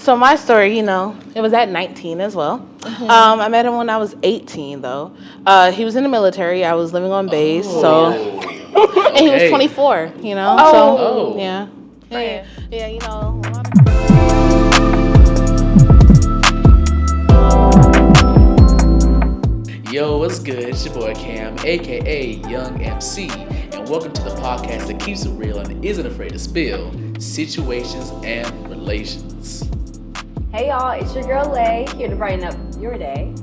So my story, it was at 19 as well. Mm-hmm. I met him when I was 18, though. He was in the military. I was living on base, and he was 24. So yeah. Yo, what's good? It's your boy Cam, aka Young MC, and welcome to the podcast that keeps it real and isn't afraid to spill situations and relations. Hey y'all, it's your girl Lay, here to brighten up your day.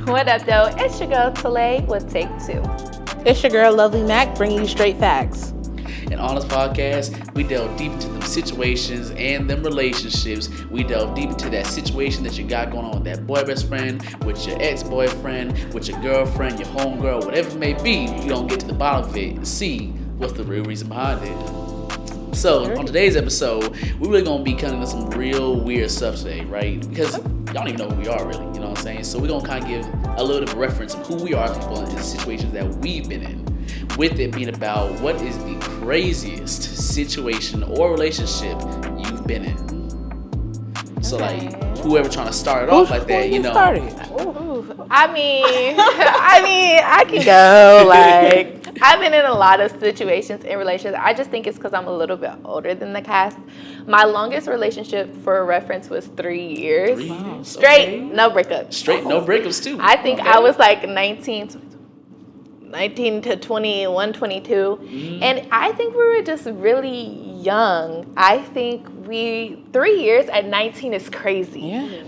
What up though? It's your girl Talay with Take Two. It's your girl Lovely Mac bringing you straight facts. And on this podcast, we delve deep into them situations and them relationships. We delve deep into that situation that you got going on with that boy best friend, with your ex-boyfriend, with your girlfriend, your homegirl, whatever it may be. We're going to get to the bottom of it and see what's the real reason behind it. So, on today's episode, we're really going to be cutting into some real weird stuff today, right? Because y'all don't even know who we are, really, you know what I'm saying? So, we're going to kind of give a little bit of reference of who we are, people, in the situations that we've been in. With it being about what is the craziest situation or relationship you've been in. So, whoever trying to start it off like that, I can go. I've been in a lot of situations and relationships. I just think it's because I'm a little bit older than the cast. My longest relationship, for reference, was 3 years. 3 years. Straight, no breakups. Straight, no breakups too. I think I was like 19 to 21, 22. Mm-hmm. And I think we were just really young. I think 3 years at 19 is crazy. Yeah.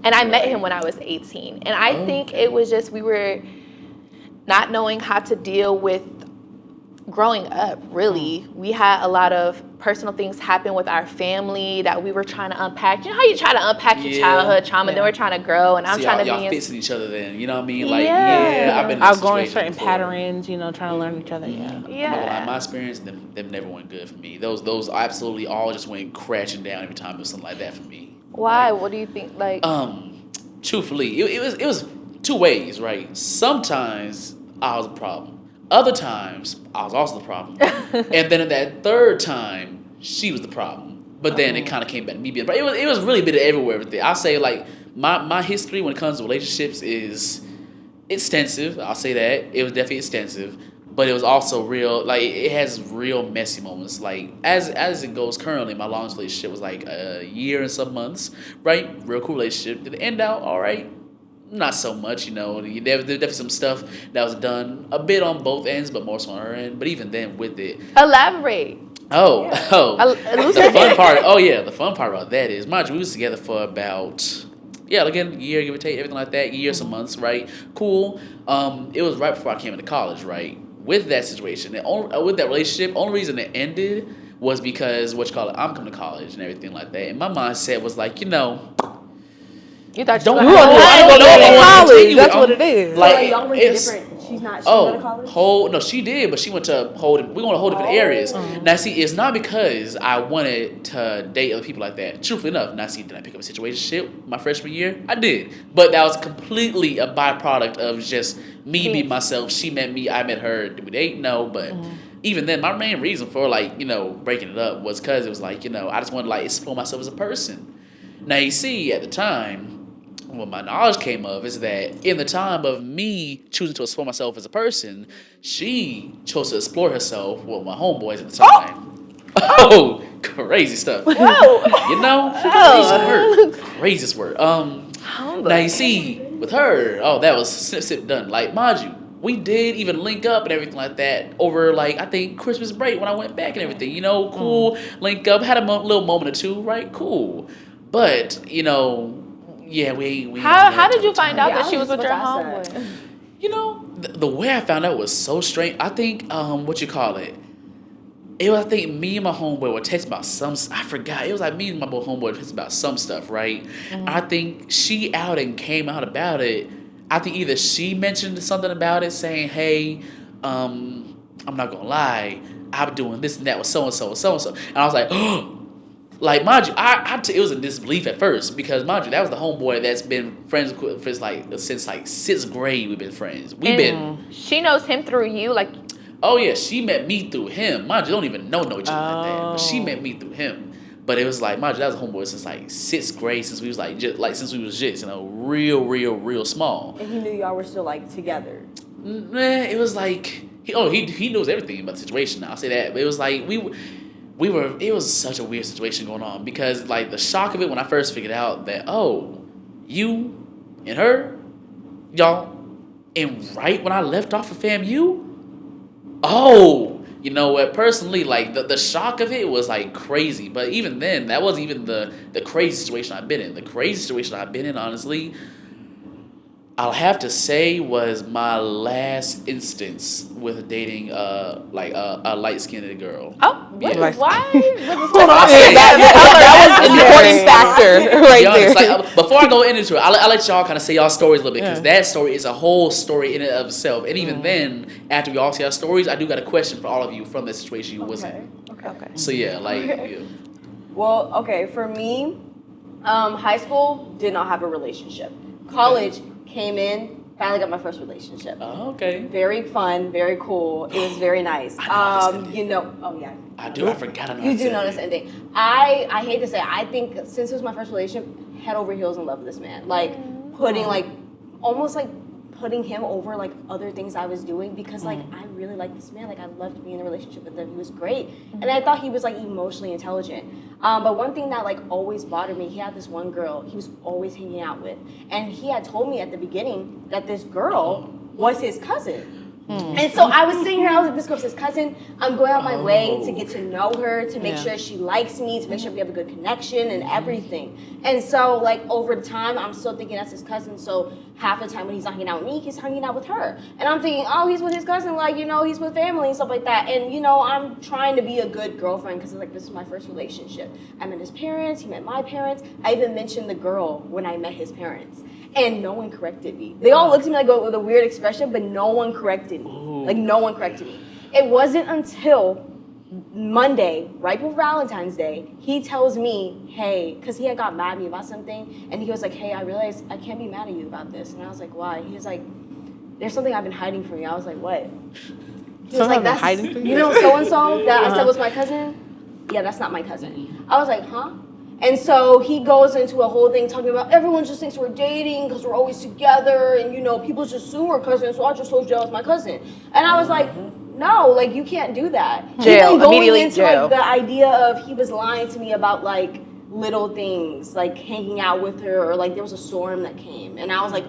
And I met him when I was 18. And I think it was just we were not knowing how to deal with growing up, really. We had a lot of personal things happen with our family that we were trying to unpack. You know how you try to unpack your childhood trauma, then we're trying to grow, and I'm trying to y'all be fixing each other then, you know what I mean? Yeah. I've been in Outgrowing certain before. patterns, trying to learn each other, Yeah. My experience, them never went good for me. Those absolutely all just went crashing down every time it was something like that for me. Why? What do you think? Truthfully, it was two ways, right? Sometimes I was a problem. Other times, I was also the problem. And then at that third time, she was the problem. But then it kind of came back to me being the problem. It was really a bit of everywhere with it. I'll say, my history when it comes to relationships is extensive. I'll say that. It was definitely extensive. But it was also real, it has real messy moments. As it goes currently, my longest relationship was a year and some months, right? Real cool relationship. Did it end out all right? Not so much, There's definitely some stuff that was done a bit on both ends, but more so on her end. But even then, with it, Elaborate. the fun part. The fun part about that is, mind you, we was together for about again, a year, give or take, everything like that, year, some months, right? Cool. It was right before I came into college, right? With that situation, with that relationship, only reason it ended was because I'm coming to college and everything like that, and my mindset was You thought You want to go to college. That's what it is. Y'all were different. She went to college? No, she did, but she went to we're going to whole different areas. Now, see, it's not because I wanted to date other people like that. Truthfully enough, now, see, did I pick up a situationship my freshman year? I did. But that was completely a byproduct of just me being myself. She met me, I met her. Did we date? No, but even then, my main reason for, breaking it up was because it was I just wanted to, explore myself as a person. Now, you see, at the time, what my knowledge came of is that in the time of me choosing to explore myself as a person, she chose to explore herself with my homeboys at the time. Oh, crazy stuff. Whoa. Craziest word. Now you see, with her, that was snip done. Mind you, we did even link up and everything like that over I think Christmas break when I went back and everything. Cool, link up, had a little moment or two, right? Cool, but we. How did you find out that she was with your homeboy? The way I found out was so strange. I think it was, I think me and my homeboy were texting about I forgot. It was me and my homeboy were texting about some stuff, right? I think she out and came out about it. I think either she mentioned something about it, saying, "Hey, I'm not gonna lie, I'm doing this and that with so and so and so and so," and I was like, "Oh." Mind you, it was a disbelief at first because, mind you, that was the homeboy that's been friends with since 6th grade. We've been friends. She knows him through you, Oh yeah, she met me through him. Mind you, don't even know each other like that, but she met me through him. But it was like, mind you, that was a homeboy since like 6th grade, since we was like, since we was just, real small. And he knew y'all were still like together. Man, it was like, he knows everything about the situation. I'll say that. But it was like, it was such a weird situation going on because like the shock of it when I first figured out that, you and her, y'all, and right when I left off of FAMU, you know what? Personally, like the shock of it was like crazy. But even then, that wasn't even the crazy situation I've been in. The crazy situation I've been in, honestly, I'll have to say was my last instance with dating a light skinned girl. Oh, wait, Yeah. why? Hold on, that was an important factor right there. Like, before I go into it, I'll let y'all kind of say y'all stories a little bit because that story is a whole story in and of itself. And even then, after we all say our stories, I do got a question for all of you from the situation you was in. Okay. So yeah, like. Yeah. Well, okay, for me, high school did not have a relationship. College came in, finally got my first relationship. Oh, okay. Very fun, very cool. It was very nice. I I forgot. I know. You do know this ending. I hate to say, I think since it was my first relationship, head over heels in love with this man. Like putting almost like putting him over like other things I was doing because like I really liked this man. Like I loved being in a relationship with him. He was great. And I thought he was like emotionally intelligent. But one thing that like always bothered me, he had this one girl he was always hanging out with. And he had told me at the beginning that this girl was his cousin. And so I was sitting here, I was like, this girl's his cousin. I'm going out my way to get to know her, to make sure she likes me, to make sure we have a good connection and everything. And so like over time, I'm still thinking that's his cousin. So half the time when he's not hanging out with me, he's hanging out with her. And I'm thinking, he's with his cousin, like, he's with family and stuff like that. And, I'm trying to be a good girlfriend because like this is my first relationship. I met his parents, he met my parents. I even mentioned the girl when I met his parents. And no one corrected me. They all looked at me like with a weird expression, but no one corrected me. Like no one corrected me. It wasn't until Monday, right before Valentine's Day, he tells me, hey, because he had got mad at me about something, and he was like, hey, I realized I can't be mad at you about this. And I was like, why? He was like, there's something I've been hiding from you. I was like, what? He was like, that's hiding from you? You know so-and-so that I said was my cousin? Yeah, that's not my cousin. I was like, huh? And so he goes into a whole thing talking about everyone just thinks we're dating because we're always together and, people just assume we're cousins, so I just told you I was my cousin. And I was like, no, like, you can't do that. Jail, even going immediately into, jail. like, the idea of he was lying to me about, like, little things, like hanging out with her or, like, there was a storm that came. And I was like,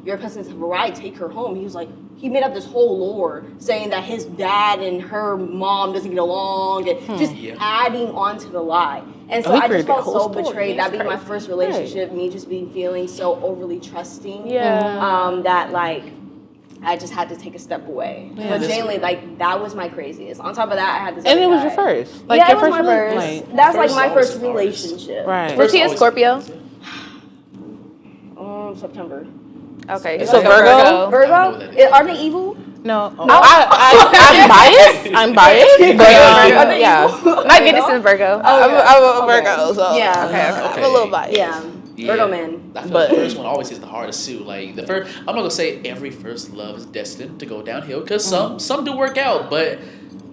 your cousin's right, take her home. He was like, he made up this whole lore saying that his dad and her mom doesn't get along and just adding on to the lie. And so I just felt so betrayed. That being my first relationship, me just feeling so overly trusting. That like I just had to take a step away. But genuinely, like that was my craziest. On top of that, I had this. And it was your first. Like your first. That's like my first relationship. Right. Was he a Scorpio? September. Okay. So Virgo? Virgo? Are they evil? No. I'm biased. I'm biased. But yeah. My goodness is Virgo. I'm a Virgo, so yeah. Okay. I'm a little biased. Yeah. Virgo man. I feel like the first one always is the hardest too. Like the first, I'm not gonna say every first love is destined to go downhill because some do work out, but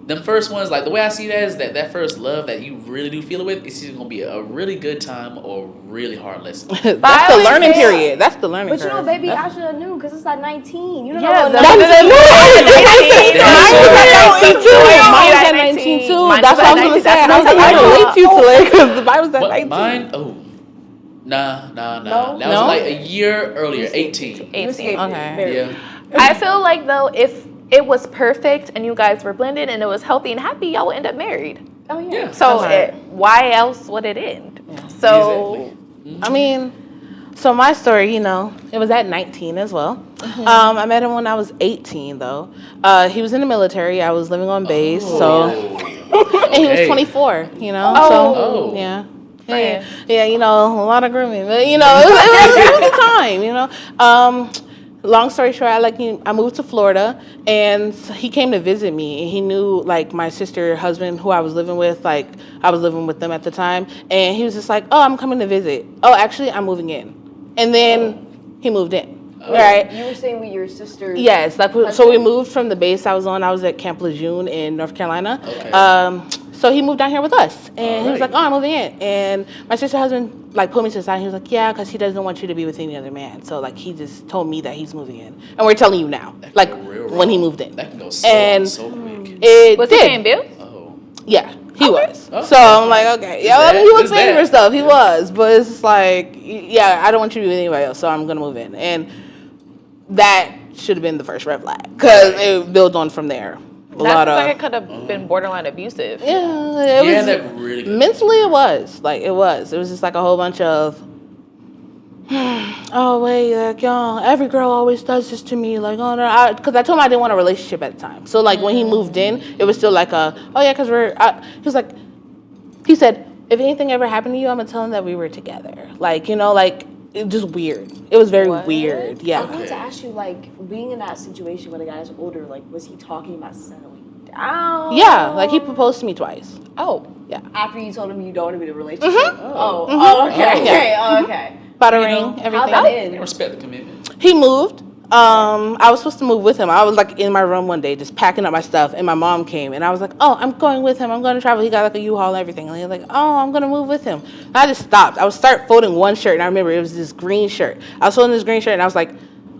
them first ones, like the way I see that is that first love that you really do feel it with, it's either gonna be a really good time or a really hard lesson. That's the learning period. That's the learning period. But baby, I should have knew because it's at 19. You don't know. Mine was at 19 too. That's what I was gonna say. I was like, I relate to you to it because the Bible's at 19. Mine, Nah. That was like a year earlier, 18. Okay. Yeah. I feel like though, if it was perfect and you guys were blended and it was healthy and happy, y'all would end up married. Oh yeah. So why else would it end? Yeah. So exactly. I mean, so my story, it was at 19 as well. I met him when I was 18 though. He was in the military. I was living on base, and he was 24. Yeah. Yeah, a lot of grooming, but it was a time, Long story short, I moved to Florida, and he came to visit me, and he knew like my sister husband who I was living with, like I was living with them at the time, and he was just like, I'm coming to visit. Actually, I'm moving in, and then he moved in. Right. You were saying with your sister. Yes, so we moved from the base I was on. I was at Camp Lejeune in North Carolina. Okay. So he moved down here with us, and he was Alright. like, "Oh, I'm moving in." And my sister's husband like pulled me to the side. And he was like, "Yeah, because he doesn't want you to be with any other man. So like he just told me that he's moving in, and we're telling you now, That can like go real when he wrong. moved in." That can go so And so quick. It Was did. he paying bills? Oh. Yeah, he was. Okay. So I'm like, okay, yeah, I mean, he was There's paying that. for stuff. He Yeah. was, but it's just like, yeah, I don't want you to be with anybody else, so I'm gonna move in, and that should have been the first red flag because it built on from there. That seems like it could have been borderline abusive. Yeah, it Yeah, was. that really could- Mentally, it was like it was. It was just like a whole bunch of. Oh wait, like yo, every girl always does this to me, like oh no, because I told him I didn't want a relationship at the time. So like when he moved in, it was still like a oh yeah, because he was like, he said if anything ever happened to you, I'm gonna tell him that we were together. Like like it just weird. It was very What? weird. Yeah. I wanted to ask you, like, being in that situation when the guy is older, like, was he talking about settling down? Yeah, like he proposed to me twice. Oh, After you told him you don't want to be in a relationship? Yeah. Okay, okay. Bada You ring, know, everything. How'd that I end? respect the commitment. He moved. I was supposed to move with him. I was like in my room one day just packing up my stuff, and my mom came, and I was like, "Oh, I'm going with him. I'm going to travel." He got like a U-Haul and everything, and he was like, "Oh, I'm gonna move with him." And I just stopped. I would start folding one shirt, and I remember it was this green shirt. I was folding this green shirt, and I was like,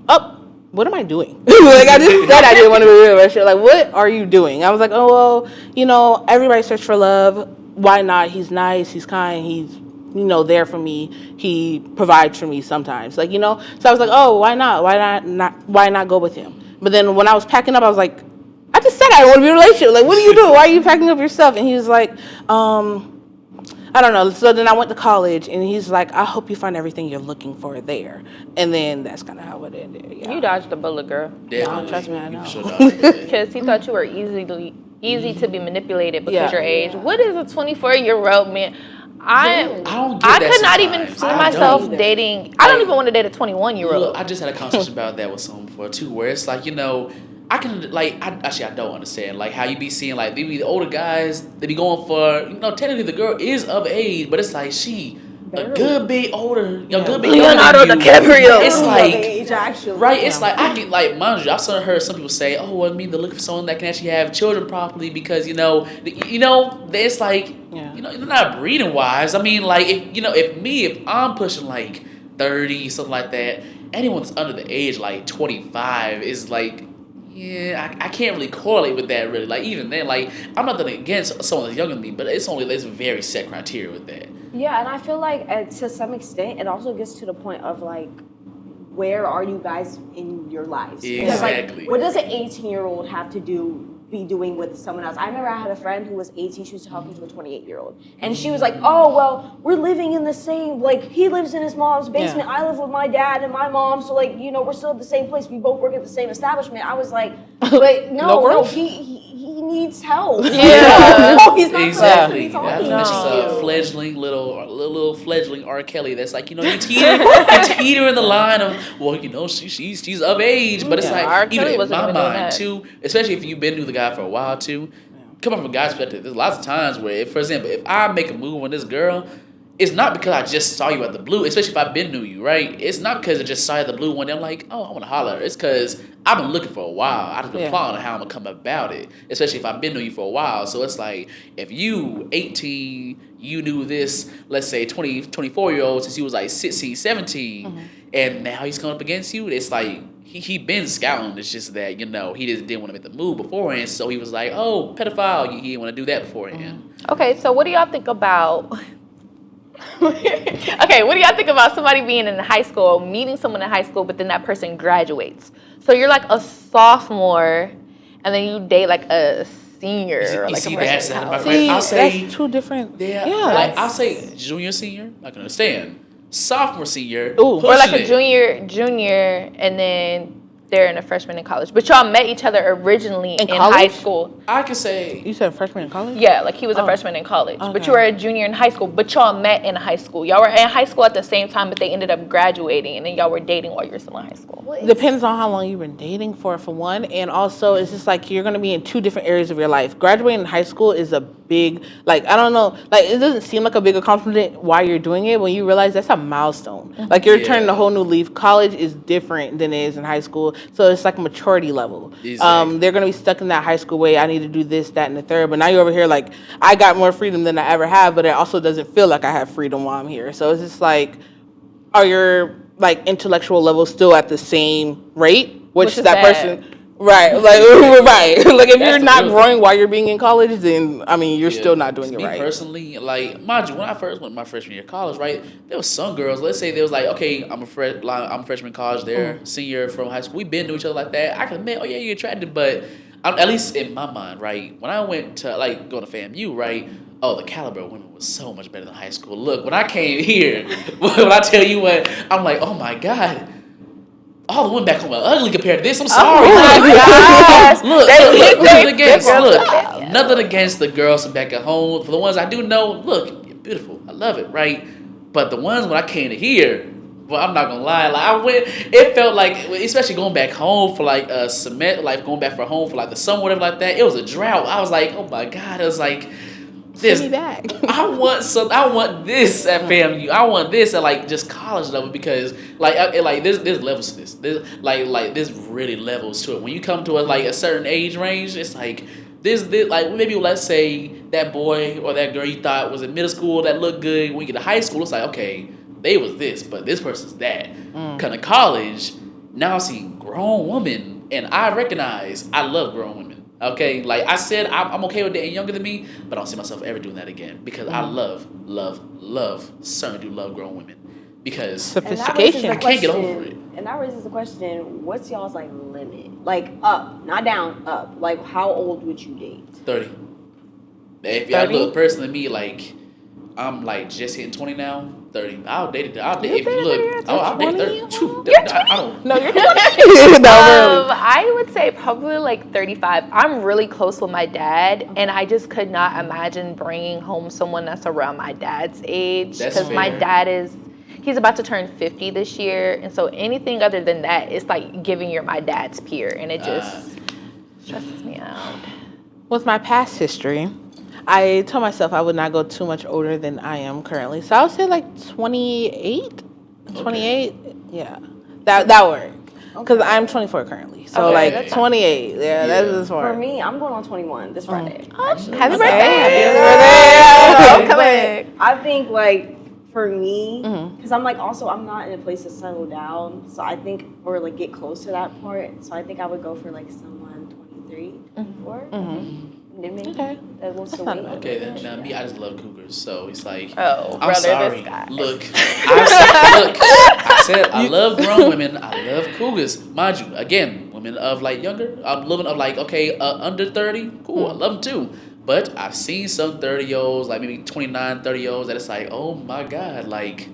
"Oh, what am I doing?" Like I just said I didn't want to be with that shirt. Like, what are you doing? I was like, "Oh well, everybody search for love. Why not? He's nice. He's kind. He's." There for me. He provides for me sometimes. So I was like, oh, why not? Why not go with him? But then when I was packing up, I was like, I just said I don't want to be in a relationship. Like, what are you doing? Why are you packing up your stuff? And he was like, I don't know. So then I went to college, and he's like, I hope you find everything you're looking for there. And then that's kind of how it ended. Yeah. you dodged a bullet, girl. Definitely. trust me, I You know. sure dodged it. Because he thought you were easy to be manipulated because Yeah. your age. What is a 24-year-old man? I don't get I that could not even sometimes. see I myself don't. dating. I don't even want to date a 21-year-old. Look, I just had a conversation about that with someone before too, where it's like I can I don't understand like how you be seeing like maybe the older guys they be going for technically the girl is of age, but it's like she a good bit older, good bit Leonardo younger than you. DiCaprio. It's like age, actually. right. It's like I can like mind you, I've sort of heard some people say, oh, I mean they're looking for someone that can actually have children properly because it's like they're not breeding wise. I mean like if I'm pushing like 30 something like that, anyone that's under the age like 25 is like. Yeah, I can't really correlate with that really. Like even then, like I'm not nothing against someone that's younger than me, but there's very set criteria with that. Yeah, and I feel like to some extent, it also gets to the point of like, where are you guys in your lives? Because, Exactly. like, what does an 18-year-old have to be doing with someone else? I remember I had a friend who was 18. She was talking to a 28-year-old, and she was like, "Oh, well, we're living in the same. Like, he lives in his mom's basement. I live with my dad and my mom. So, like, we're still at the same place. We both work at the same establishment." I was like, "But no, he needs help. Yeah. No, he's not Exactly. supposed to be talking That's to just you." a fledgling little fledgling R. Kelly. That's like you're teetering the line of she's of age, but it's R. like Kelly even in wasn't my even doing mind that. too. Especially if you've been with the guy for a while too. Come from a guy's perspective, there's lots of times where, for example, if I make a move on this girl. It's not because I just saw you at the blue, especially if I've been knew you, right? It's not because I just saw you at the blue one day. I'm like, oh, I want to holler. It's because I've been looking for a while. I've been plotting on how I'm going to come about it, especially if I've been knew you for a while. So it's like, if you, 18, you knew this, let's say 24-year-old since he was like 16, 17, and now he's coming up against you, it's like, he been scouting. It's just that, he just didn't want to make the move beforehand. So he was like, oh, pedophile. He didn't want to do that beforehand. Okay, so what do y'all think about... Okay, what do y'all think about somebody being in high school, meeting someone in high school, but then that person graduates? So you're like a sophomore, and then you date like a senior. Or like see, a that's freshman. that. See, I'll say that's two different. Yeah, Yeah. like I'll say junior, senior. I can understand. Sophomore, senior. Ooh. Or like a pushing it. junior, and then they're in a freshman in college. But y'all met each other originally in high college? school. I can say You said freshman in college? Yeah, like he was a freshman in college. But Okay. you were a junior in high school. But y'all met in high school. Y'all were in high school at the same time, but they ended up graduating, and then y'all were dating while you were still in high school. Depends on how long you've been dating for one, and also it's just like you're gonna be in two different areas of your life. Graduating in high school is a big, like I don't know, like it doesn't seem like a big accomplishment while you're doing it. When you realize that's a milestone, like you're turning a whole new leaf. College is different than it is in high school. So it's like a maturity level. Exactly. They're going to be stuck in that high school way. I need to do this, that, and the third. But now you're over here like, I got more freedom than I ever have, but it also doesn't feel like I have freedom while I'm here. So it's just like, are your like intellectual levels still at the same rate? Which is that bad. person... Right, like right. Like if That's you're the not real growing thing. while you're being in college, then I mean you're Yeah. still not doing it Me right. personally, like, mind you, when I first went my freshman year of college, right, there was some girls. Let's say there was like, okay, I'm a freshman in college. They're senior from high school. We've been to each other like that. I can admit, oh yeah, you're attracted, but at least in my mind, right, when I went to like go to FAMU, right. Oh, the caliber of women was so much better than high school. Look, when I came here, when I tell you what, I'm like, oh my God. All the women back home are ugly compared to this. I'm sorry. Look, nothing against the girls from back at home. For the ones I do know, look, you're beautiful. I love it, right? But the ones when I came to here, well, I'm not gonna lie. Like I went, it felt like, especially going back home for like like going back for home for like the summer, whatever like that. It was a drought. I was like, oh my God. It was like. Send me back. I want this at FAMU. I want this at like just college level because like there's levels to this. There's really levels to it. When you come to a certain age range, it's like this like maybe let's say that boy or that girl you thought was in middle school that looked good. When you get to high school, it's like okay, they was this, but this person's that. Kind of college, now I see grown women, and I recognize I love grown women. Okay, like I said, I'm okay with dating younger than me, but I don't see myself ever doing that again because I certainly do love grown women because Sophistication. I can't get over it. And that raises the question: what's y'all's like limit? Like up, not down, up. Like how old would you date? 30. If I look personally, me like I'm like just hitting 20 now. 30. I'll date it. I'll date if you look. I'll date 32. I don't. No, you're 20. I would say probably like 35. I'm really close with my dad, and I just could not imagine bringing home someone that's around my dad's age because my dad he's about to turn 50 this year, and so anything other than that is like giving you're my dad's peer, and it just stresses me out. With my past history, I told myself I would not go too much older than I am currently. So I would say like 28. 28, yeah. That work. Because I'm 24 currently. So like 28. Yeah, that's just For me, I'm going on 21 this Friday. Happy birthday! Happy birthday! I think like for me, because I'm like also I'm not in a place to settle down. So I think or like get close to that part. So I think I would go for like someone 23, 24. Okay. Okay, then now me, I just love cougars. So it's like, oh, I'm brother, sorry. this guy. Look, I said I love grown women. I love cougars. Mind you, again, women of like younger. I'm living of like under 30. Cool, I love them too. But I've seen some 30-year-olds, like maybe 29, 30-year-olds, that it's like, oh my God, like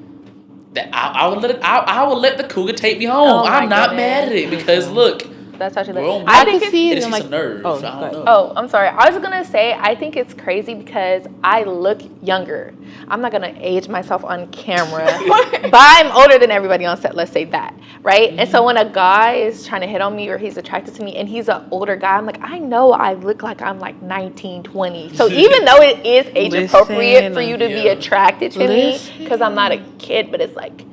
that. I would let the cougar take me home. I'm not mad at it because look. That's actually I think can see it in like a nerve. I don't know. Oh, I'm sorry. I was gonna say I think it's crazy because I look younger. I'm not gonna age myself on camera, but I'm older than everybody on set. Let's say that, right? And so when a guy is trying to hit on me or he's attracted to me and he's an older guy, I'm like, I know I look like I'm like 19, 20. So even though it is age appropriate for you to be attracted to me, because I'm not a kid, but it's like.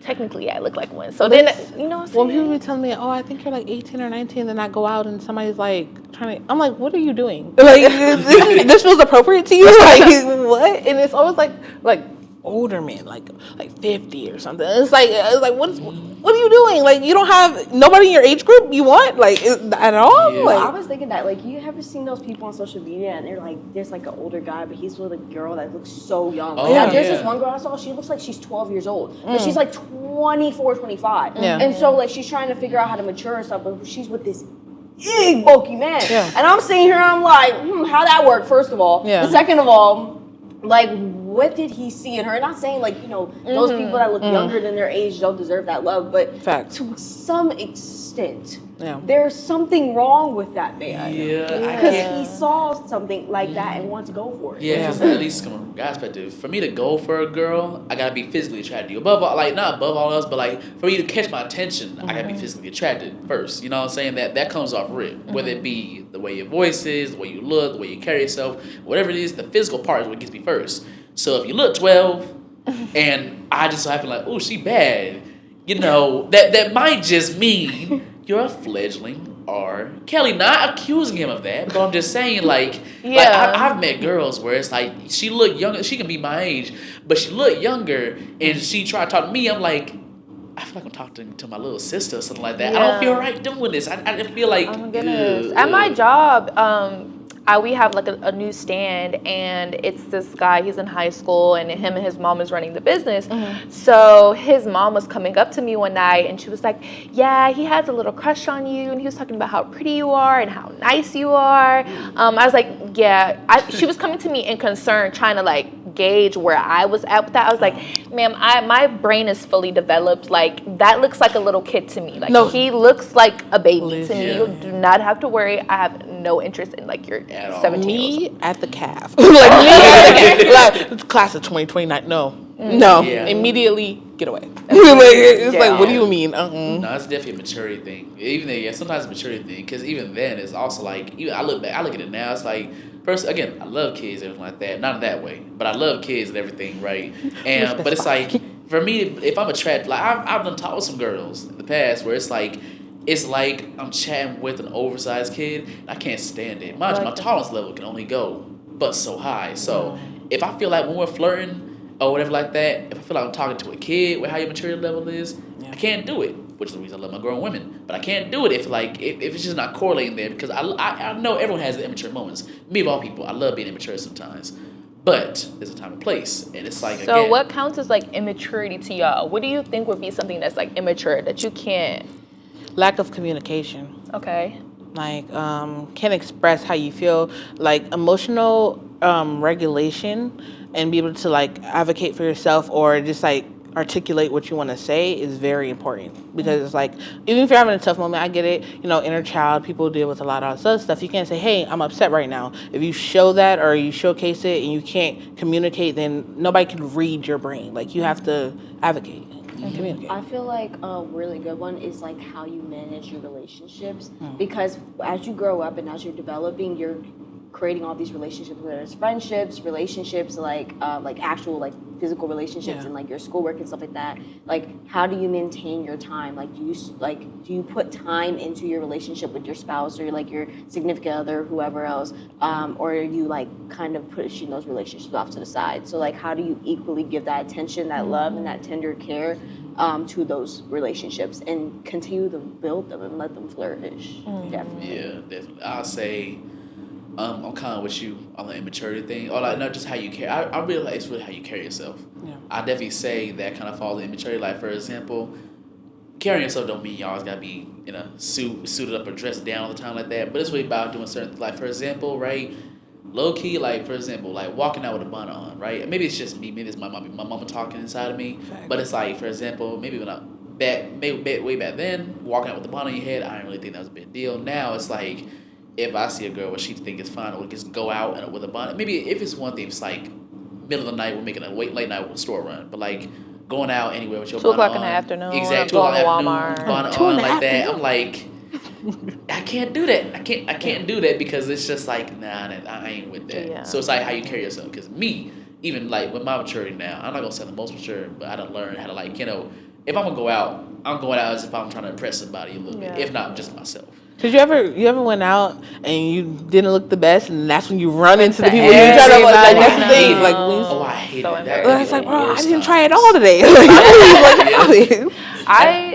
Technically, I look like one. So then, you know what I'm saying? When people be telling me, oh, I think you're like 18 or 19, then I go out and somebody's like trying to, I'm like, what are you doing? Like, this feels appropriate to you? Like, what? And it's always like older men, like 50 or something. It's like what are you doing? Like, you don't have nobody in your age group you want? Like, at all? Yeah. Like, I was thinking that, like, you ever seen those people on social media and they're like, there's like an older guy, but he's with a girl that looks so young. Like, there's this one girl I saw, she looks like she's 12 years old, but she's like 24, 25. Yeah. And so, like, she's trying to figure out how to mature and stuff, but she's with this big, bulky man. Yeah. And I'm sitting here and I'm like, how'd that work, first of all? Yeah. And second of all, like, what did he see in her? And not saying, like, you know, those people that look younger than their age don't deserve that love, but to some extent, there's something wrong with that man. Because he saw something like that and wanted to go for it. Yeah, because at least from a guy's perspective, for me to go for a girl, I gotta be physically attracted to you. Above all, like, not above all else, but like, for you to catch my attention, I gotta be physically attracted first. You know what I'm saying? That comes off rip. Whether it be the way your voice is, the way you look, the way you carry yourself, whatever it is, the physical part is what gets me first. So if you look 12 and I just so happen like, oh, she bad, you know, that might just mean you're a fledgling R. Kelly, not accusing him of that, but I'm just saying, like Yeah. I've met girls where it's like, she look younger, she can be my age, but she look younger, and she tried to talk to me, I'm like, I feel like I'm talking to my little sister or something like that. I don't feel right doing this. I feel like, oh my goodness. At my job, we have like a new stand, and it's this guy, he's in high school, and him and his mom is running the business. So his mom was coming up to me one night, and she was like, yeah, he has a little crush on you, and he was talking about how pretty you are and how nice you are. I was like, yeah. She was coming to me in concern, trying to like gauge where I was at with that. I was like, ma'am, my brain is fully developed. Like, that looks like a little kid to me. Like, he looks like a baby to me. You do not have to worry. I have no interest in like your 17-year-old. Me at the calf. Like me at the calf. Like, class of 2029. No. Immediately get away. Like, it's like, what do you mean? No, it's definitely a maturity thing. Even then, sometimes it's a maturity thing, because even then it's also like, even I look at it now, it's like, first, again, I love kids, everything like that. Not in that way, but I love kids and everything, right? And but it's like, for me, if I'm attracted, like I've done talked with some girls in the past where it's like I'm chatting with an oversized kid. And I can't stand it. My tolerance level can only go but so high. So if I feel like when we're flirting or whatever like that, if I feel like I'm talking to a kid with how your maturity level is, I can't do it. Which is the reason I love my grown women. But I can't do it if it's just not correlating there, because I know everyone has the immature moments. Me of all people, I love being immature sometimes. But there's a time and place, and it's like, so again, what counts as like immaturity to y'all? What do you think would be something that's like immature that you can't? Lack of communication. Okay. Like, can't express how you feel. Like, emotional regulation and be able to like advocate for yourself, or just like articulate what you want to say is very important, because it's like, even if you're having a tough moment, I get it, inner child, people deal with a lot of other stuff. You can't say, hey, I'm upset right now. If you show that or you showcase it and you can't communicate, then nobody can read your brain. Like, you have to advocate and communicate. I feel like a really good one is like how you manage your relationships, because as you grow up and as you're developing, you're creating all these relationships, whether it's friendships, relationships, like actual like physical relationships, and like your schoolwork and stuff like that. Like, how do you maintain your time? Like, do you put time into your relationship with your spouse or like your significant other, whoever else, or are you like kind of pushing those relationships off to the side? So like, how do you equally give that attention, that love, and that tender care to those relationships, and continue to build them and let them flourish? Definitely. Yeah, definitely. I'll say, I'm kind of with you on the immaturity thing, or like not just how you carry. I really like, it's really how you carry yourself. Yeah. I definitely say that kind of falls in immaturity. Like, for example, carrying yourself don't mean you always gotta be in a suited up or dressed down all the time like that. But it's really about doing certain things. Like, for example, right, low key, like, for example, like walking out with a bonnet on, right? Maybe it's just me. Maybe it's my mama talking inside of me. But it's like, for example, maybe when way back then, walking out with the bonnet on your head, I didn't really think that was a big deal. Now it's like, if I see a girl where she think it's fine, or just go out and with a bonnet, maybe if it's one thing, it's like middle of the night, we're making a late night store run, but like going out anywhere with your 2 bonnet on, o'clock in the afternoon, exactly, 2 going to o'clock Walmart, bonnet on like that, I'm like, I can't do that. I can't do that, because it's just like, nah, I ain't with that. Yeah. So it's like how you carry yourself. Because me, even like with my maturity now, I'm not gonna say I'm the most mature, but I done learned how to, like, if I'm gonna go out, I'm going out as if I'm trying to impress somebody a little bit, if not just myself. Did you ever went out and you didn't look the best, and that's when you run into the people you try to like, that's the thing. Like, I hate that. It's like, bro, I didn't try it all today. Like,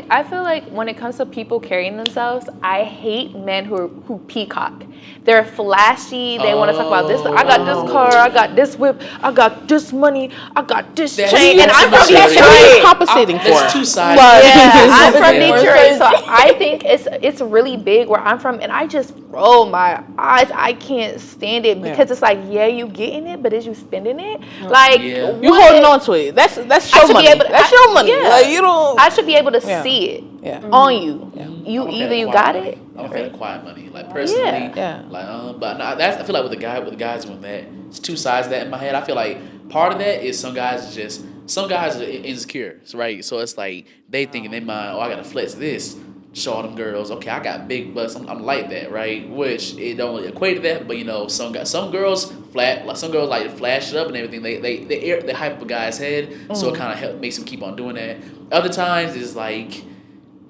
I feel like when it comes to people carrying themselves, I hate men who peacock. They're flashy. They want to talk about this. I got this car. I got this whip. I got this money. I got this chain. And I'm from Detroit. Compensating for. There's two sides. I'm from Detroit, so I think it's really big where I'm from, and I just roll my eyes. I can't stand it, because it's like, yeah, you getting it, but is you spending it? Like, you holding on to it. That's your money. That's your money. Yeah. Like, you don't. I should be able to see it on you. You either you got it. I'm a fan of quiet money, like, personally. Like, but no, I feel like with the guys doing that, it's two sides of that in my head. I feel like part of that is some guys are insecure, right? So it's like they thinking they mind, I gotta flex this, show all them girls, okay, I got big butts, I'm like that, right? Which it don't really equate to that, but some girls like to flash it up and everything. They hype up a guy's head, so it kind of makes him keep on doing that. Other times it's like,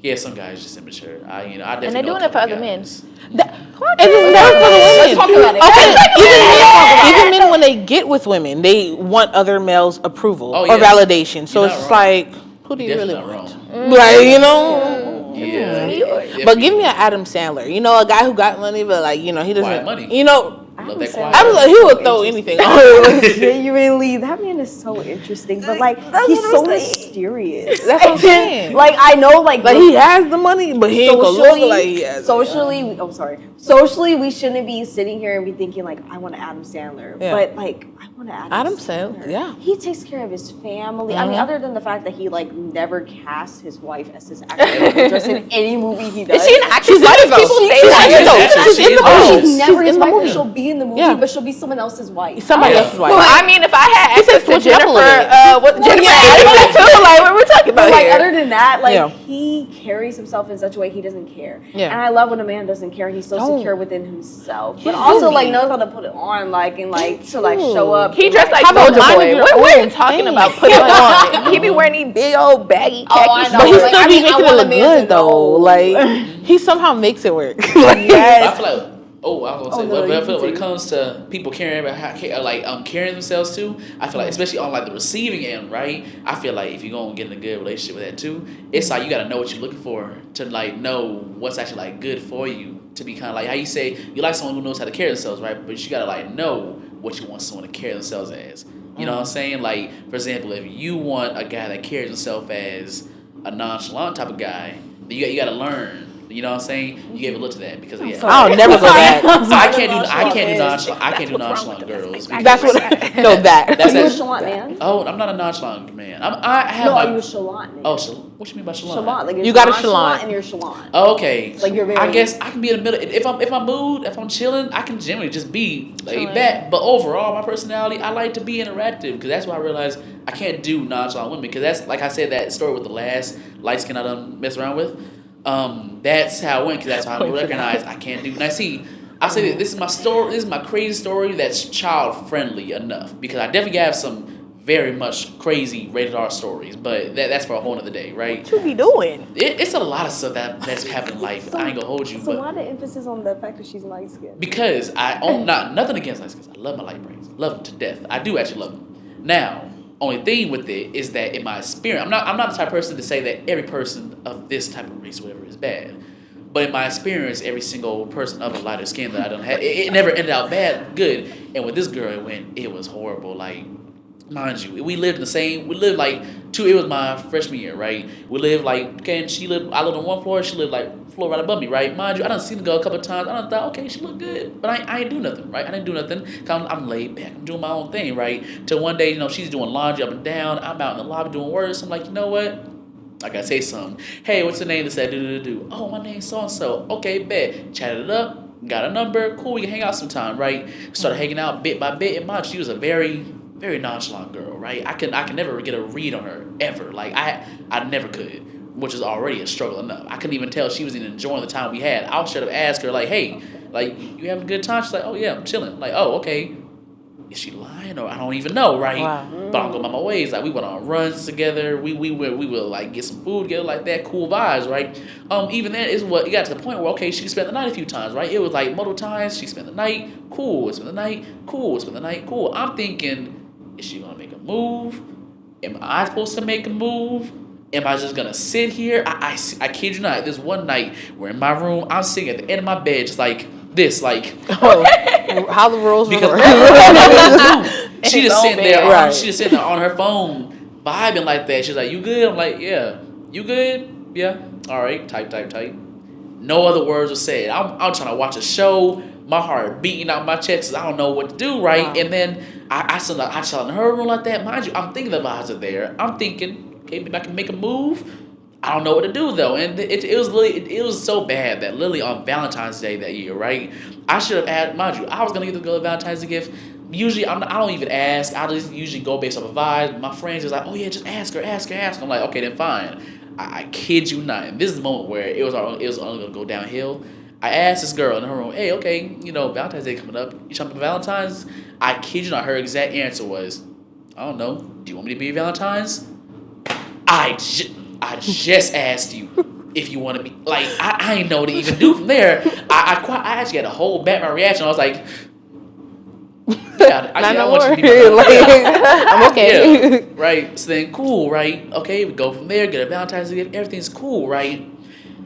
Yeah, some guys just immature. I definitely And they're know doing a it for couple other men. guys. And it's never for the women. Let's talk about it. Okay, even men when they get with women, they want other males' approval Oh, or yeah. validation. So You're it's not just wrong. like, who do you Definitely really not want? wrong. Like, you know. Yeah. But give me an Adam Sandler. You know, a guy who got money, but like, you know, he doesn't. Quiet money. You know, Love that Sandler. quiet. I was like, he would throw anything. on. Genuinely, that man is so interesting, but like That's he's what so I'm saying. mysterious. That's what I'm saying. Like I know, like He has the money, but he ain't gonna look like he has. Socially, we shouldn't be sitting here and be thinking like, I want an Adam Sandler, Yeah. but like I want an Adam Sandler. Yeah. He takes care of his family. I mean, other than the fact that he like never casts his wife as his actor just in any movie he does. Is she an actress? She's Why in do it, people though. say She's that? in it, though. She's She's in the in it. movie. She's never She's his in the wife, movie. but she'll be in the movie, Yeah. but she'll be someone else's wife. Somebody Yeah. else's wife. Well, I mean, if I had He said access to switch it up a Jennifer, little bit. Jennifer Yeah. Aniston too, like what we're talking about But like here. other than that, like Yeah. he carries himself in such a way he doesn't care. Yeah. And I love when a man doesn't care and he's so No. secure within himself. But He's also goofy. like knows how to put it on, like and like to like show up. He and, dressed like How about Soulja mind Boy. your What are own you talking thing? about? Put it on. He be wearing these big old baggy khaki I know. But he shorts. Like, still I be mean, I making it want a look man good to though. know. Like he somehow makes it work. Yes. I feel like, I was gonna say, no, but you I feel when it continue. comes to people caring about carrying themselves too, I feel like especially on like the receiving end, right? I feel like if you're gonna get in a good relationship with that too, it's like you gotta know what you're looking for to like know what's actually like good for you to be kind of like how you say you like someone who knows how to carry themselves, right? But you gotta like know what you want someone to carry themselves as. You know what I'm saying? Like for example, if you want a guy that carries himself as a nonchalant type of guy, then you gotta learn. You know what I'm saying? You gave a look to that because yeah. I'll never go back. I can't do nonchalant girls. That's what. No, that. That's Are you a that. chalant man? Oh, I'm not a nonchalant man. I have No, my. are you a chalant man? Oh, what you mean by chalant? Chalant, like you're You got a nonchalant chalant. and you're chalant. Oh, okay. Like you're very. I guess I can be in the middle. If I'm chilling, I can generally just be laid back. But overall, my personality, I like to be interactive because that's why I realized I can't do nonchalant women because that's like I said that story with the last light skin I done mess around with. That's how it went because that's how I recognize I can't do. Now see, I say that this is my story. This is my crazy story that's child friendly enough because I definitely have some very much crazy rated R stories, but that's for a whole other day, right? What you be doing? It's a lot of stuff that's happened in life. I ain't gonna hold you, So but why the emphasis on the fact that she's light skinned? because I own nothing against light skins. I love my light brains. Love them to death. I do actually love them. Now, only thing with it is that in my experience, I'm not the type of person to say that every person of this type of race, whatever, is bad. But in my experience, every single person of a lighter skin that I don't have, it never ended out bad, good. And with this girl, it was horrible. Like, mind you, we lived like it was my freshman year, right? We lived like, I lived on one floor, she lived like floor right above me, right? Mind you, I done seen the girl a couple of times. I done thought, okay, she look good, but I ain't do nothing, right? I didn't do nothing. I'm laid back. I'm doing my own thing, right? Till one day, she's doing laundry up and down. I'm out in the lobby doing work. So I'm like, you know what? I gotta say something. Hey, what's your name? They said, do. Oh, my name's so and so. Okay, bet. Chatted it up. Got a number. Cool. We can hang out sometime, right? Started hanging out bit by bit. And mind you, she was a very, very nonchalant girl, right? I can never get a read on her ever. Like I never could, which is already a struggle enough. I couldn't even tell she was even enjoying the time we had. I should have asked her like, hey, like you having a good time? She's like, oh yeah, I'm chilling. Like, oh okay. Is she lying or I don't even know, right? Wow. But I'm going about my ways. Like we went on runs together. We would like get some food together like that. Cool vibes, right? Even then is what it got to the point where okay, she spent the night a few times, right? It was like multiple times. She spent the night. Cool. Spent the night. Cool. Spent the night. Cool. I'm thinking, is she gonna make a move? Am I supposed to make a move? Am I just gonna sit here? I kid you not. This one night we're in my room. I'm sitting at the end of my bed, just like this, like. How the rules Because work. she just sitting there, Right. she just sitting there on her phone, vibing like that. She's like, "You good?" I'm like, "Yeah." "You good?" "Yeah." "All right." Type. No other words were said. I'm trying to watch a show. My heart beating out my chest. 'Cause I don't know what to do, right? Wow. And then I chill in her room like that. Mind you, I'm thinking the vibes are there. I'm thinking, okay, maybe I can make a move. I don't know what to do though, and it was so bad that literally on Valentine's Day that year, right? I should have asked, mind you, I was gonna get the girl a Valentine's Day gift. Usually, I don't even ask. I just usually go based off a vibe. My friends is like, oh yeah, just ask her. I'm like, okay, then fine. I kid you not. And this is the moment where it was only gonna go downhill. I asked this girl in her room, hey, okay, Valentine's Day coming up. You jumping Valentine's? I kid you not, her exact answer was, I don't know. Do you want me to be Valentine's? I just asked you. if you want to be like, I didn't know what to even do from there. I actually had a whole Batman reaction. I was like, I want you to be my I'm okay. yeah, right. So then, cool, right? Okay, we go from there. Get a Valentine's Day. Everything's cool, right?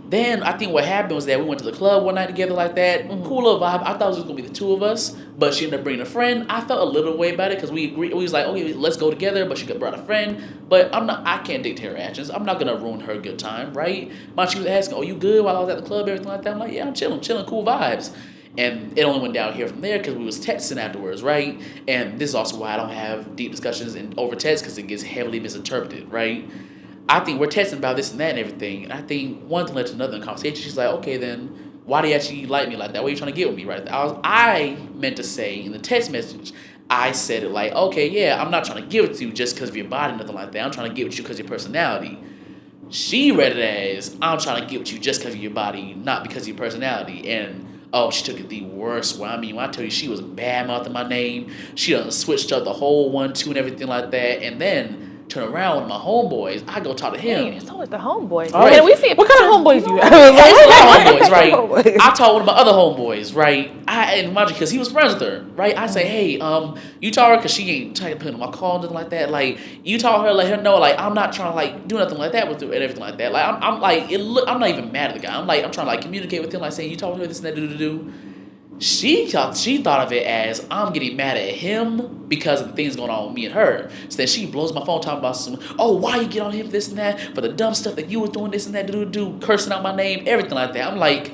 Then I think what happened was that we went to the club one night together like that. Cool little vibe. I thought it was just gonna be the two of us, but she ended up bringing a friend. I felt a little way about it because we agreed. We was like, okay, let's go together. But she brought a friend. But I can't dictate her actions. I'm not gonna ruin her good time, right? She was asking, "Oh, you good?" While I was at the club, everything like that. I'm like, "Yeah, I'm chilling, cool vibes." And it only went down here from there because we was texting afterwards, right? And this is also why I don't have deep discussions over text because it gets heavily misinterpreted, right? I think we're texting about this and that and everything. And I think one thing led to another in conversation. She's like, okay, then why do you actually like me like that? What are you trying to get with me, right? I meant to say in the text message, I said it like, okay, yeah, I'm not trying to give it to you just because of your body, nothing like that. I'm trying to give it to you because of your personality. She read it as, I'm trying to give it to you just because of your body, not because of your personality. And she took it the worst way. I mean, when I tell you she was bad mouthing my name, she done switched up the whole 1, 2 and everything like that. And then turn around with my homeboys, I go talk to him. It's always the homeboys. Right. And we see What kind of homeboys you have? It's a lot of homeboys, right? I told one of my other homeboys, right? And mind you, because he was friends with her, right? I say, hey, you tell her because she ain't trying to put in my call, nothing like that. Like, you tell her, let her know, like, I'm not trying to like do nothing like that with her and everything like that. Like, I'm like, I'm not even mad at the guy. I'm trying to like communicate with him, like saying, you told her this and that, do. She thought of it as I'm getting mad at him because of the things going on with me and her. So then she blows my phone talking about why you get on him this and that for the dumb stuff that you was doing this and that, cursing out my name, everything like that. I'm like,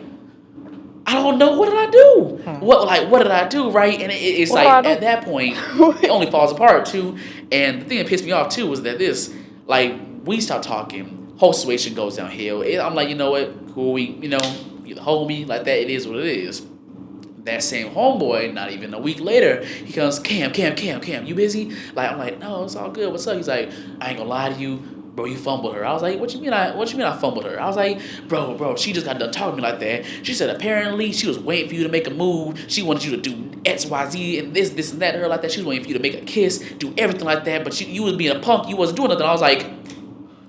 I don't know, what did I do? What did I do, right? And it's what like at that point it only falls apart too. And the thing that pissed me off too was that we start talking, whole situation goes downhill. I'm like, you know what, cool, you're the homie, like that, it is what it is. That same homeboy, not even a week later, he comes, Cam, you busy? Like, I'm like, no, it's all good. What's up? He's like, I ain't gonna lie to you, bro, you fumbled her. I was like, what you mean I fumbled her? I was like, bro, she just got done talking to me like that. She said apparently she was waiting for you to make a move. She wanted you to do X, Y, Z, and this and that to her like that. She was waiting for you to make a kiss, do everything like that. But you was being a punk. You wasn't doing nothing. I was like,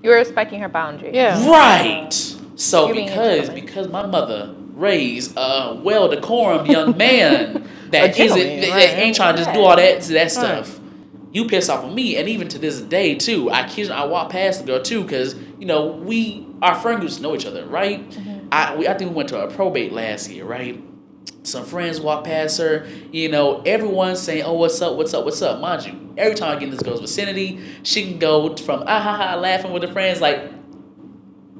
you were respecting her boundaries. Yeah. Right. So because my mother raised a well-decorum young man that ain't trying to just do all that stuff. You piss off on me, and even to this day too. I walk past the girl too because our friend groups know each other, right? Mm-hmm. I think we went to a probate last year, right? Some friends walk past her, everyone's saying, oh, what's up? Mind you, every time I get in this girl's vicinity, she can go from laughing with her friends, like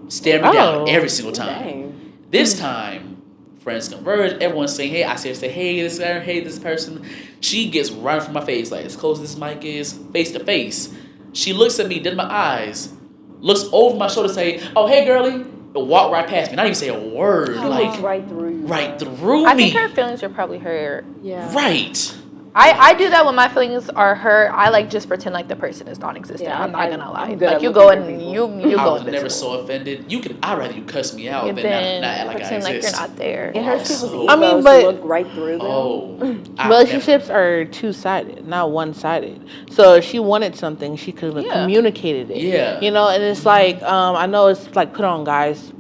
stare me down every single time. Dang. This time, friends converge. Everyone's saying, hey, I say, hey, this guy, hey, this person. She gets right from my face, like as close as this mic is, face to face. She looks at me, dead in my eyes, looks over my shoulder, say, oh, hey, girlie, and walk right past me. Not even say a word. Like right through you. Right through me. I think her feelings are probably hurt. Yeah. Right. I do that when my feelings are hurt. I like just pretend like the person is non-existent. Yeah, I'm not gonna lie. Like you go and you I go. was never so offended. I'd rather you cuss me out than not act like I pretend like exist. you're not there. It hurts people's egos I mean, to but- look right through them. Relationships are two-sided, not one-sided. So if she wanted something, she could have communicated it. Yeah. And it's like, I know it's like put on guys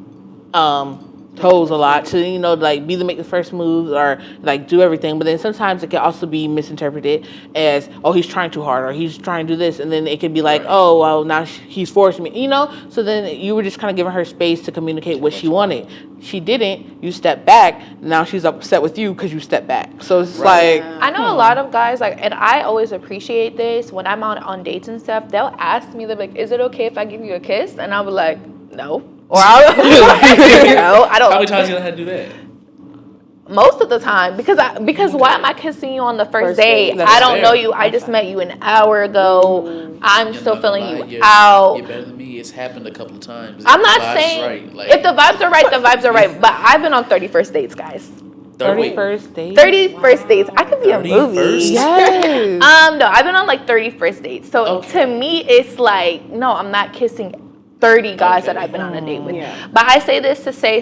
toes a lot to like be the make the first moves or like do everything, but then sometimes it can also be misinterpreted as, oh, he's trying too hard or he's trying to do this, and then it could be like, oh, well, now he's forcing me, so then you were just kind of giving her space to communicate what she wanted. She didn't, you step back, now she's upset with you because you stepped back. So it's like, I know a lot of guys, like, and I always appreciate this when I'm on dates and stuff, they'll ask me, they're like, is it okay if I give you a kiss? And I'll be like, no. Or I'll no, I don't. How many times you had to do that? Most of the time, because why am I kissing you on the first date? I don't know you. I just met you an hour ago. I'm still feeling you out. You're better than me. It's happened a couple of times. I'm not saying if the vibes are right, the vibes are right. But I've been on 31st dates, guys. 31st date. 31st dates. I could be a movie. 31st? Yes. No, I've been on like 31st dates. So to me, it's like, no, I'm not kissing 30 guys that I've been on a date with. Yeah. But I say this to say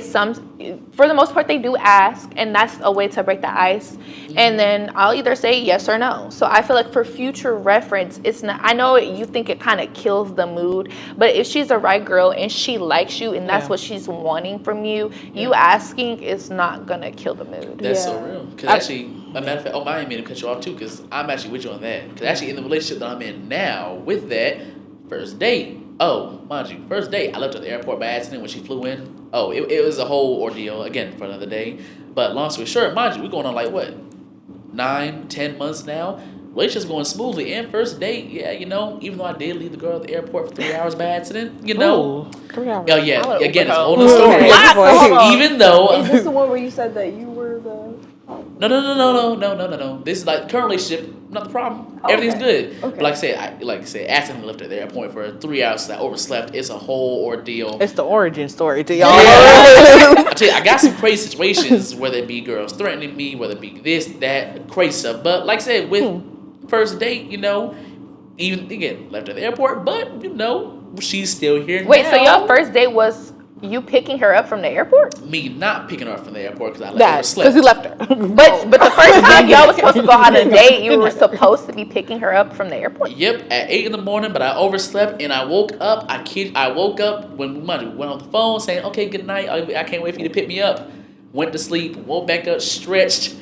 for the most part, they do ask, and that's a way to break the ice. And then I'll either say yes or no. So I feel like for future reference, it's not, I know you think it kind of kills the mood, but if she's the right girl and she likes you and that's what she's wanting from you, you asking is not going to kill the mood. That's so real. Because actually, a matter of fact, I didn't mean to cut you off too, because I'm actually with you on that. Because actually, in the relationship that I'm in now, with that, first date, mind you, first date, I left her at the airport by accident when she flew in. It was a whole ordeal, again, for another day. But long story short, mind you, we're going on like, what, 9-10 months now? Relationship's going smoothly. And first date, even though I did leave the girl at the airport for 3 hours by accident, 3 hours. Oh, yeah, again, it's a whole other story. Okay. Even though... Is this the one where you said that you were the... No. This is like current relationship, not the problem. Everything's good. Okay. But like I said, accidentally left her at the airport for 3 hours. I overslept. It's a whole ordeal. It's the origin story to y'all. I tell you, I got some crazy situations, whether it be girls threatening me, whether it be this, that, crazy stuff. But like I said, with first date, even again left at the airport, but she's still here. Wait, now. so your first date was you picking her up from the airport? Me not picking her up from the airport because I overslept. Because he left her. But the first time y'all was supposed to go on a date, you were supposed to be picking her up from the airport? Yep, at 8 a.m, but I overslept and I woke up. I woke up when we went on the phone saying, okay, good night. I can't wait for you to pick me up. Went to sleep, woke back up, stretched.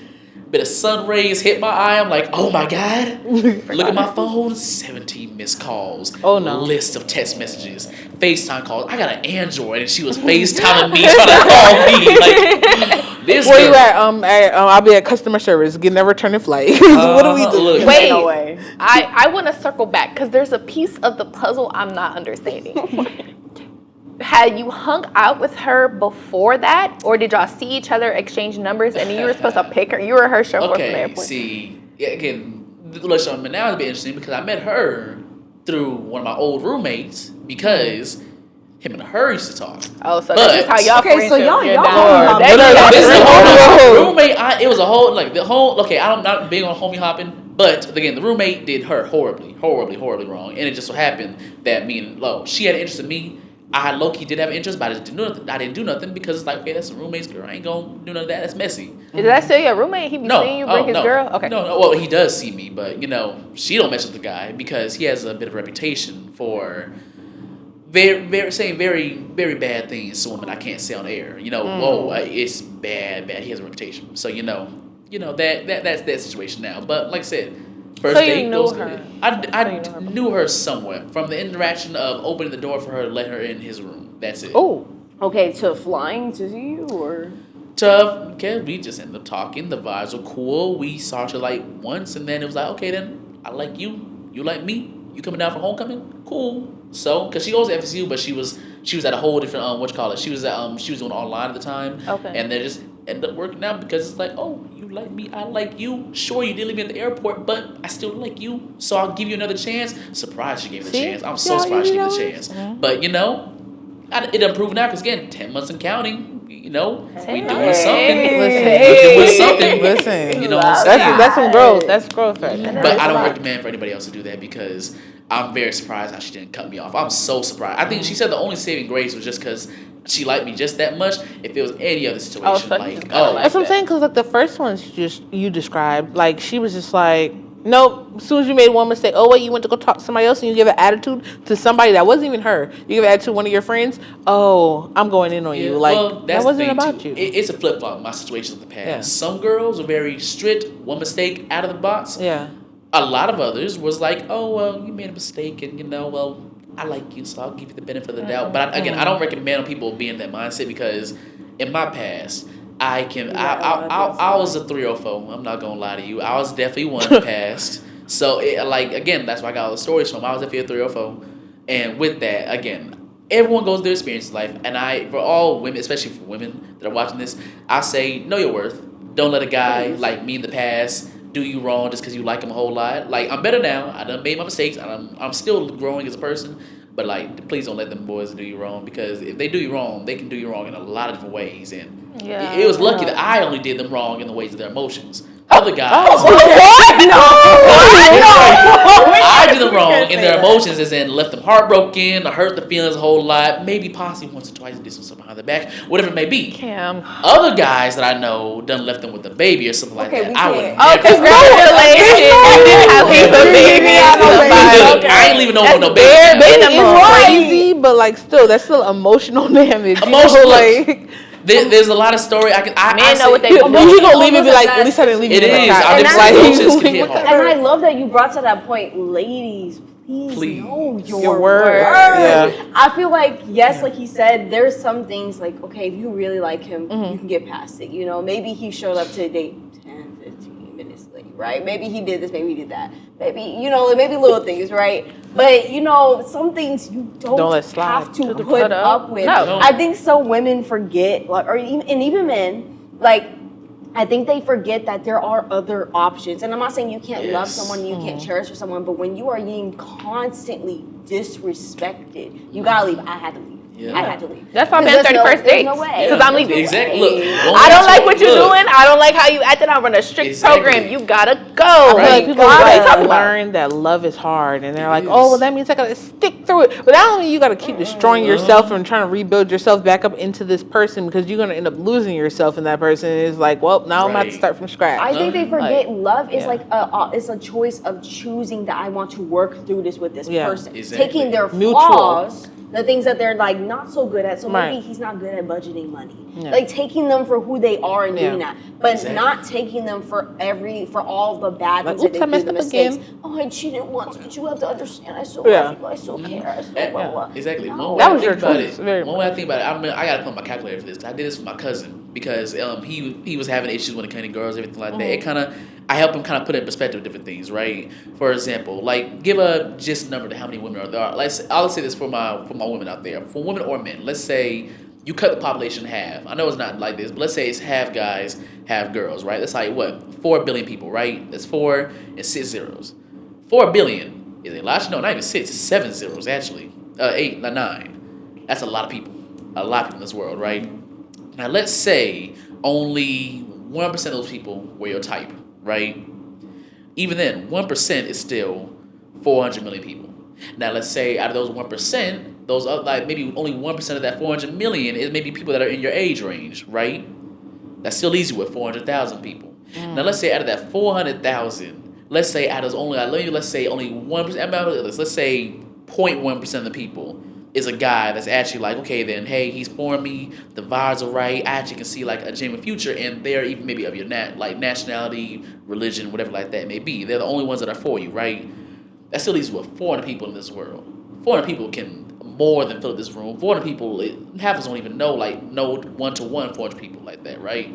Bit of sun rays hit my eye. I'm like, oh my God. Look at my phone. 17 missed calls. Oh no. List of text messages. FaceTime calls. I got an Android and she was FaceTiming me trying to call me. Like, this Where you at? I'll be at customer service getting a returning flight. What do we do? Look, Wait, no way. I want to circle back because there's a piece of the puzzle I'm not understanding. Had you hung out with her before that, or did y'all see each other, exchange numbers, and you were supposed to pick her? You were her chauffeur from the airport. See, again, the relationship now is a bit interesting because I met her through one of my old roommates because him and her used to talk. Oh, so that's just how y'all Okay, so y'all This is the whole roommate. It was a whole Okay, I'm not big on homie hopping, but again, the roommate did her horribly wrong, and it just so happened that me and Lo, she had an interest in me. I low-key did have an interest, but I didn't do nothing because it's like, okay, that's a roommate's girl. I ain't gonna do none of that. That's messy. Did I say your roommate? He be seeing you bring his girl? Okay. No. Well, he does see me, but she don't mess with the guy because he has a bit of a reputation for saying very, very bad things to women I can't say on air. It's bad. He has a reputation. So that's that situation now. But like I said. First date goes good. I knew her somewhat from the interaction of opening the door for her to let her in his room. That's it. Oh, okay. To flying to see you or? We just ended up talking. The vibes were cool. We saw each other like once, and then it was like, okay, then I like you. You like me. You coming down for homecoming? Cool. So, because she goes to FSU, but she was at a whole different She was doing online at the time. Okay. And they just ended up working out because it's like, oh, you like me, I like you. Sure, you did leave me at the airport, but I still like you, so I'll give you another chance. Surprised she gave me the chance. I'm so surprised she gave me the chance. Mm-hmm. But it improved now because again, 10 months and counting. We doing something. We're doing something. Listen. You know what I'm saying? That's some growth. That's growth right there. But I don't recommend for anybody else to do that because I'm very surprised how she didn't cut me off. I'm so surprised. I think she said the only saving grace was just because she liked me just that much. If it was any other situation, that's what I'm saying. Because like the first one you described, like she was just like, nope. As soon as you made one mistake, oh wait, you went to go talk to somebody else and you give an attitude to somebody that wasn't even her. You give an attitude to one of your friends. Oh, I'm going in on you. Like that wasn't about you. It's a flip flop. My situations in the past. Yeah. Some girls are very strict. One mistake out of the box. Yeah. A lot of others was like, oh well, you made a mistake, and I like you, so I'll give you the benefit of the doubt. But I don't recommend people being in that mindset because in my past, I was a 304. I'm not gonna lie to you. I was definitely one in the past. So that's where I got all the stories from. I was definitely a 304, and with that, again, everyone goes through their experience in life. And for all women, especially for women that are watching this, I say know your worth. Don't let a guy like me in the past do you wrong just because you like him a whole lot. Like, I'm better now. I done made my mistakes. I'm still growing as a person. But, like, please don't let them boys do you wrong because if they do you wrong, they can do you wrong in a lot of different ways. And it was lucky that I only did them wrong in the ways of their emotions. Other guys... I might be the wrong in their emotions, as in left them heartbroken, or hurt the feelings a whole lot, maybe possibly once or twice did some stuff behind the back, whatever it may be. Cam. Other guys that I know done left them with a baby or something like Okay, that. we I would can't. never. Congratulations. You didn't have a baby. I ain't leaving no one with no baby. Bare now. minimum. Crazy, but like still, that's still emotional damage. Emotional, like. There's a lot of story I can. Men know what they You want. gonna leave it and be like, at least I didn't leave It you in is. the car. I And think that's- emotions can hit hard. And I love that you brought to that point, ladies. Please know your word. word. Yeah. I feel like, yes, like he said, there's some things like, okay, if you really like him, you can get past it. You know, maybe he showed up to a date 10, 15 minutes late, right? Maybe he did this, maybe he did that. Maybe, you know, maybe little things, right? But, you know, some things you don't let slide. have to put up with. No. I think some women forget, like, or even men, like, I think they forget that there are other options. And I'm not saying you can't love someone, you can't cherish someone, but when you are being constantly disrespected, you gotta leave. I had to leave. Yeah. I had to leave. That's why I'm Because at there's 31st dates. no way. Because I'm leaving. Exactly. Look, I don't like what you're doing. I don't like how you acted. I run a strict Exactly. program. You gotta go. I feel like Right. people like learn that love is hard, and they're like, "Oh, well, that means I gotta stick through it." But that don't mean you gotta keep destroying yourself and trying to rebuild yourself back up into this person, because you're gonna end up losing yourself in that person. And it's like, well, now I'm gonna have to Right. start from scratch. I think they forget love is yeah. like it's a choice of choosing that I want to work through this with this Yeah. person, Exactly. taking their Mutual. flaws, the things that they're like not so good at. So maybe Right. he's not good at budgeting money. Yeah. Like taking them for who they are and Yeah. doing that, but Exactly. not taking them for all the bad Like, things that oops, they I do, messed the up mistakes. again. Oh, I cheated once, but you have to understand. I still Yeah. love you. I still care. I still blah, blah. Exactly. No. One way That I was think your about choice, it. very One way I think about it. I gotta put my calculator for this. 'Cause I did this for my cousin because he was having issues when it came to girls, everything like that. It kind of I help him kind of put in perspective different things, right? For example, like give a just number to how many women are there. I'll say this for my women out there, for women or men. Let's say you cut the population in half. I know it's not like this, but let's say it's half guys, half girls, right? That's like what 4 billion people, right? That's 4 and 6 zeros. 4 billion is a lot. No, not even 6. It's 7 zeros actually. 8, not 9. That's a lot of people. A lot of people in this world, right? Now let's say only 1% of those people were your type, right? Even then, 1% is still 400 million people. Now let's say out of those 1%, those are like maybe only 1% of that 400 million is maybe people that are in your age range, right? That still leaves you with 400,000 people. Now let's say out of that 400,000, let's say out of only let's say only 1%. Let's say 0.1% of the people is a guy that's actually like, okay, then hey, he's for me. The vibes are right. I actually can see like a genuine future, and they're even maybe of your nationality, religion, whatever like that may be. They're the only ones that are for you, right? That still leaves you with 400 people in this world. 400 people can more than fill this room. 400 people, half of us don't even know 1-to-1 400 people like that, right?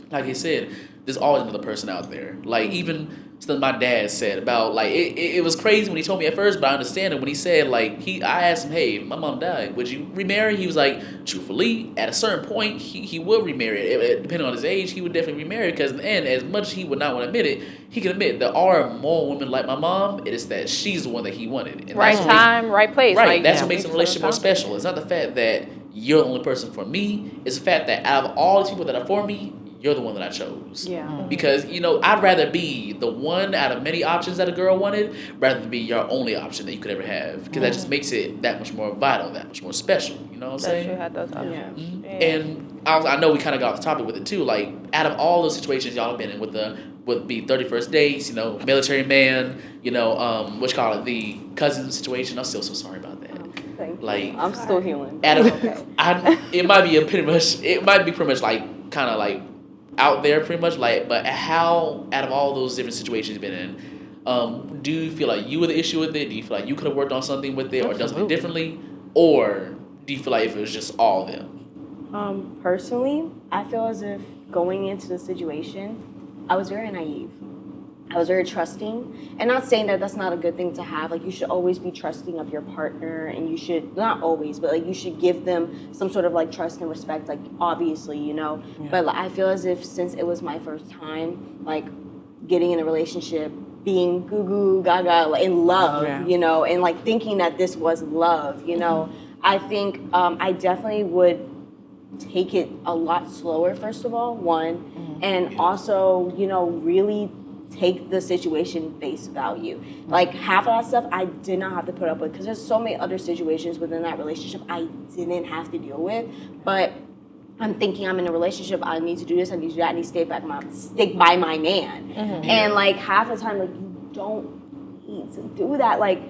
Like he said, there's always another person out there. Like even something my dad said about like it was crazy when he told me at first, but I understand it when he said like I asked him, hey, my mom died, would you remarry? He was like, truthfully, at a certain point he will remarry. Depending on his age, he would definitely remarry, because in the end, as much as he would not want to admit it, he can admit there are more women like my mom. It is that she's the one that he wanted. And Right time, right place. Right, Like, that's what makes a relationship more special. It's not the fact that you're the only person for me. It's the fact that out of all the people that are for me, you're the one that I chose. Yeah. Because, I'd rather be the one out of many options that a girl wanted rather than be your only option that you could ever have. Because that just makes it that much more vital, that much more special. You know what I'm That saying? you had those options. Yeah. Yeah. And I know we kind of got off the topic with it too. Like, out of all those situations y'all have been in with 31st dates, military man, the cousin situation. I'm still so sorry about that. Thank you. Like, I'm still healing. Out of, Okay. it might be pretty much like kind of like out there pretty much like, but how out of all those different situations you've been in, do you feel like you were the issue with it? Do you feel like you could have worked on something with it or done something differently, or do you feel like if it was just all them? Personally, I feel as if going into the situation, I was very naive. I was very trusting, and not saying that that's not a good thing to have. Like, you should always be trusting of your partner, and you should, not always, but like you should give them some sort of like trust and respect, like obviously, Yeah. But like, I feel as if since it was my first time, like getting in a relationship, being goo goo gaga like, in love, and like thinking that this was love, I think I definitely would take it a lot slower, first of all, one, and also, really take the situation face value. Like half of that stuff I did not have to put up with because there's so many other situations within that relationship I didn't have to deal with. But I'm thinking I'm in a relationship, I need to do this, I need to do that, I need to stick by my man. And like half the time, like you don't need to do that. Like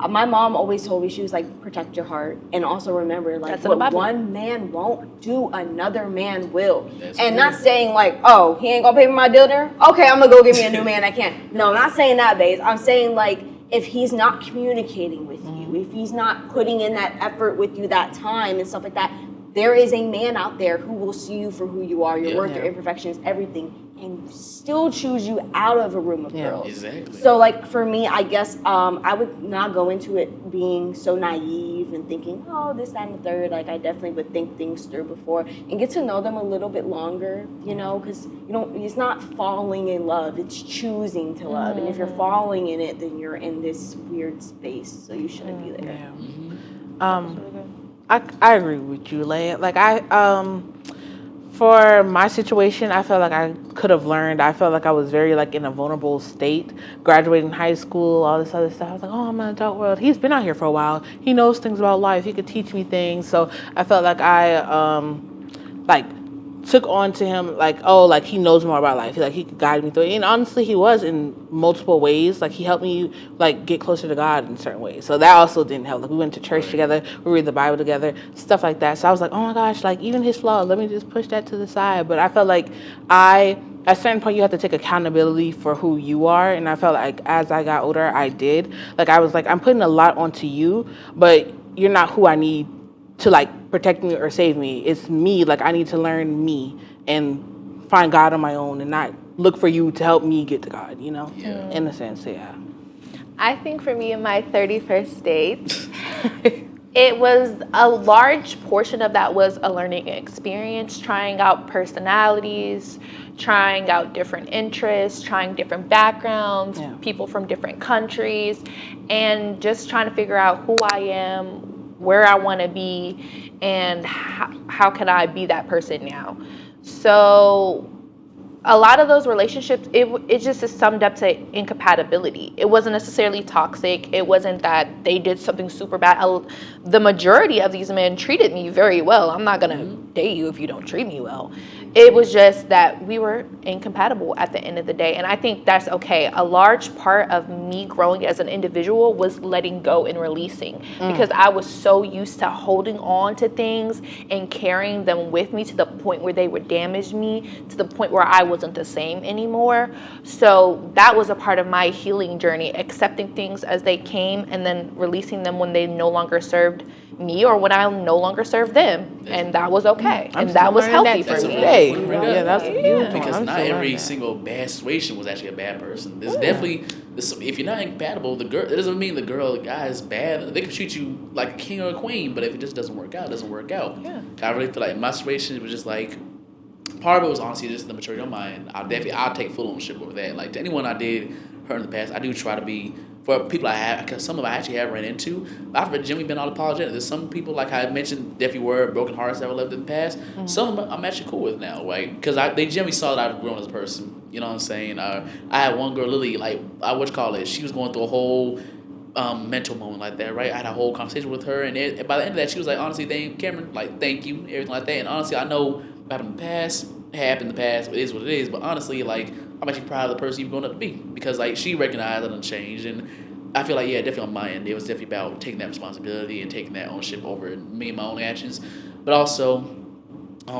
my mom always told me, she was like, protect your heart, and also remember, like, what one man won't do, another man will. And not saying like, oh, he ain't gonna pay for my dinner, okay, I'm gonna go get me a new man that can. No, I'm not saying that, babes. I'm saying like, if he's not communicating with you, if he's not putting in that effort with you, that time and stuff like that, there is a man out there who will see you for who you are, your worth, your imperfections, everything, and still choose you out of a room of girls. Exactly. So, like, for me, I guess I would not go into it being so naive and thinking, oh, this, that, and the third. Like, I definitely would think things through before and get to know them a little bit longer, you know, because it's not falling in love, it's choosing to love. And if you're falling in it, then you're in this weird space, so you shouldn't be there. I agree with you, Leia. Like for my situation, I felt like I could have learned. I felt like I was very like in a vulnerable state, graduating high school, all this other stuff. I was like, oh, I'm in the adult world. He's been out here for a while. He knows things about life. He could teach me things. So I felt like I took on to him like, oh, like he knows more about life. Like he could guide me through it. And honestly, he was in multiple ways. Like he helped me like get closer to God in certain ways. So that also didn't help. Like we went to church together, we read the Bible together, stuff like that. So I was like, oh my gosh, like even his flaws, let me just push that to the side. But I felt like at a certain point you have to take accountability for who you are. And I felt like as I got older, I did. Like I was like, I'm putting a lot onto you, but you're not who I need to like protect me or save me. It's me. Like I need to learn me and find God on my own and not look for you to help me get to God, you know? Yeah. In a sense, yeah. I think for me in my 31st date, it was a large portion of that was a learning experience, trying out personalities, trying out different interests, trying different backgrounds, people from different countries, and just trying to figure out who I am, where I want to be, and how can I be that person now. So a lot of those relationships, it just is summed up to incompatibility. It wasn't necessarily toxic. It wasn't that they did something super bad. The majority of these men treated me very well. I'm not going to date you if you don't treat me well. It was just that we were incompatible at the end of the day. And I think that's okay. A large part of me growing as an individual was letting go and releasing because I was so used to holding on to things and carrying them with me to the point where they would damage me, to the point where I wasn't the same anymore. So that was a part of my healing journey, accepting things as they came and then releasing them when they no longer served me or when I no longer served them. And that was okay. And that was healthy for me. Because not every single bad situation was actually a bad person. There's definitely if you're not incompatible, it doesn't mean the guy is bad. They can treat you like a king or a queen, but if it just doesn't work out, it doesn't work out. Yeah. I really feel like in my situation it was just like part of it was honestly just the maturity of mine. I'll take full ownership over that. Like to anyone I did hurt in the past, I do try to be. For people I have, because some of them I actually have ran into, I've genuinely been unapologetic. There's some people, like I mentioned, definitely were broken hearts that were left in the past. Some of them I'm actually cool with now, right? Because they generally saw that I've grown as a person. You know what I'm saying? I had one girl, Lily, like, she was going through a whole mental moment like that, right? I had a whole conversation with her, and by the end of that, she was like, honestly, Cameron, like, thank you, everything like that. And honestly, I know what happened in the past, it is what it is, but honestly, like, I'm actually proud of the person you've grown up to be because like she recognized that I'm changed, and I feel like definitely on my end it was definitely about taking that responsibility and taking that ownership over me and my own actions, but also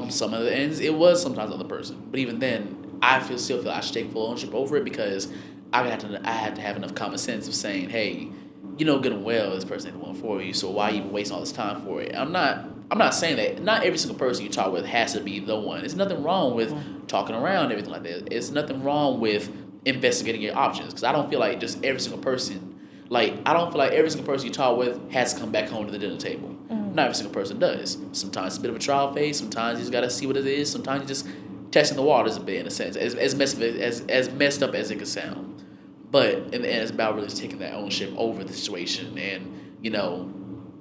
some of the ends it was sometimes the other person. But even then, I still feel I should take full ownership over it because I had to have enough common sense of saying, hey, you know good and well this person ain't the one for you, so why even wasting all this time for it? I'm not saying that not every single person you talk with has to be the one. There's nothing wrong with talking around, everything like that. It's nothing wrong with investigating your options because I don't feel like just every single person, you talk with has to come back home to the dinner table. Not every single person does. Sometimes it's a bit of a trial phase. Sometimes you just got to see what it is. Sometimes you just testing the waters a bit in a sense, as messed up as it could sound. But in the end, it's about really just taking that ownership over the situation and, you know,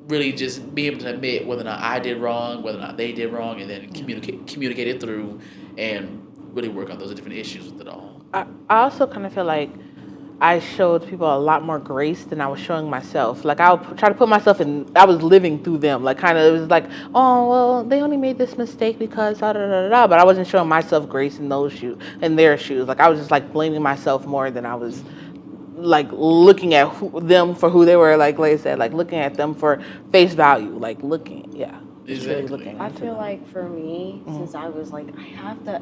really just be able to admit whether or not I did wrong, whether or not they did wrong, and then communicate it through and really work on those different issues with it all. I also kind of feel like I showed people a lot more grace than I was showing myself. Like I would try to put myself in, I was living through them. Like kind of, it was like, oh, well, they only made this mistake because da da da da. But I wasn't showing myself grace in those shoes, in their shoes. Like I was just like blaming myself more than I was like looking at them for who they were. Like I said, like looking at them for face value. Like looking, yeah. Exactly. I feel like for me, since I was like, I have to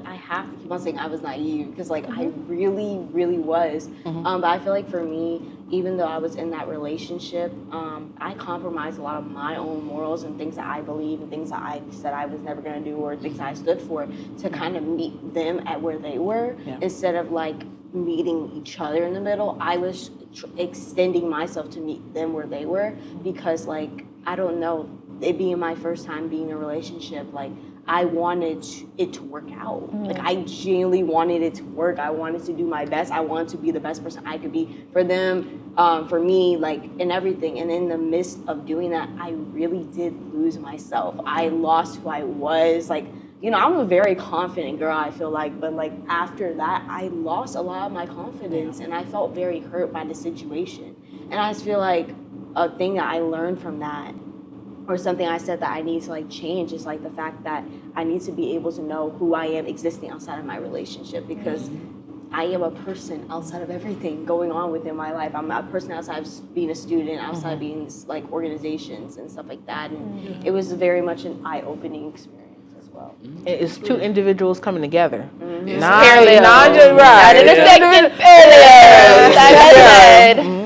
keep on saying I was naive because like I really, really was. But I feel like for me, even though I was in that relationship, I compromised a lot of my own morals and things that I believe and things that I said I was never gonna do or things that I stood for to kind of meet them at where they were instead of like meeting each other in the middle. I was extending myself to meet them where they were because like, I don't know, it being my first time being in a relationship, like I wanted it to work out. Like I genuinely wanted it to work. I wanted to do my best. I wanted to be the best person I could be for them, for me, like in everything. And in the midst of doing that, I really did lose myself. I lost who I was. Like, you know, I'm a very confident girl, I feel like, but like after that, I lost a lot of my confidence and I felt very hurt by the situation. And I just feel like a thing that I learned from that, or something I said that I need to like change, is like the fact that I need to be able to know who I am existing outside of my relationship, because I am a person outside of everything going on within my life. I'm a person outside of being a student, outside of being like organizations and stuff like that. And it was very much an eye-opening experience as well. It's two individuals coming together. It's Not Parallel. just right. Not intersecting parallels. That's good.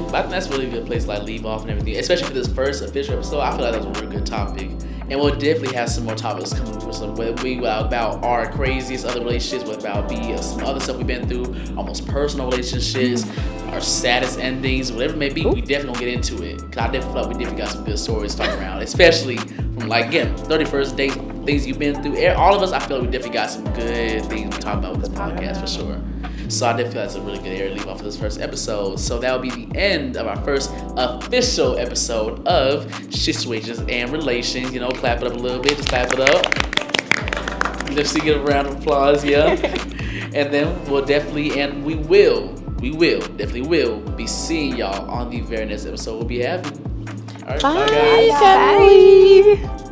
I think that's really a good place to like leave off and everything, especially for this first official episode. I feel like that was a really good topic, and we'll definitely have some more topics coming with some, whether we about our craziest other relationships, whether about be some other stuff we've been through, almost personal relationships, our saddest endings, whatever it may be. We definitely gonna get into it, because I definitely feel like we definitely got some good stories to talk around, especially from like again 31st dates, things you've been through. All of us, I feel like we definitely got some good things to talk about with this podcast for sure. So I definitely feel that's a really good area to leave off for this first episode. So that will be the end of our first official episode of Situations and Relations. You know, clap it up a little bit. Just clap it up. Let's see, get a round of applause, yeah. And then we'll definitely, and we definitely will be seeing y'all on the very next episode we'll be having. All right, bye guys. Bye.